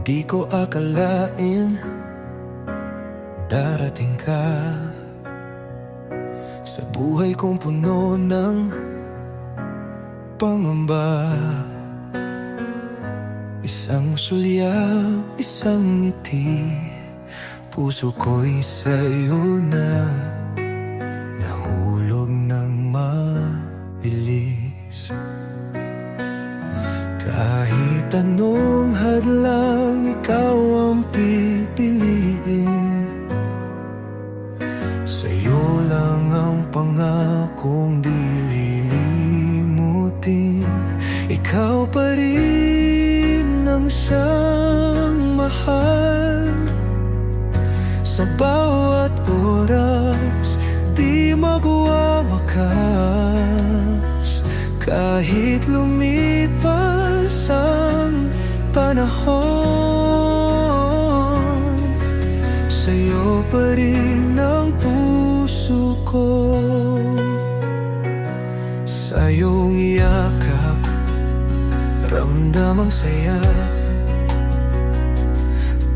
Di ko akalain darating ka sa buhay kong puno ng pangamba. Isang sulyap, isang ngiti, puso ko'y sa'yo na nahulog ng mabilis. Kahit anong hadlang, ikaw ang pipiliin. Sa'yo lang ang pangakong di lilimutin. Ikaw pa rin ang siyang mahal. Sa bawat oras, di magwawakas. Kahit lumipas ang panahon, sa'yo pa rin ang puso ko. Sa iyong yakap, ramdam ang saya.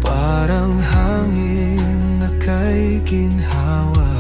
Parang hangin na kay ginhawa.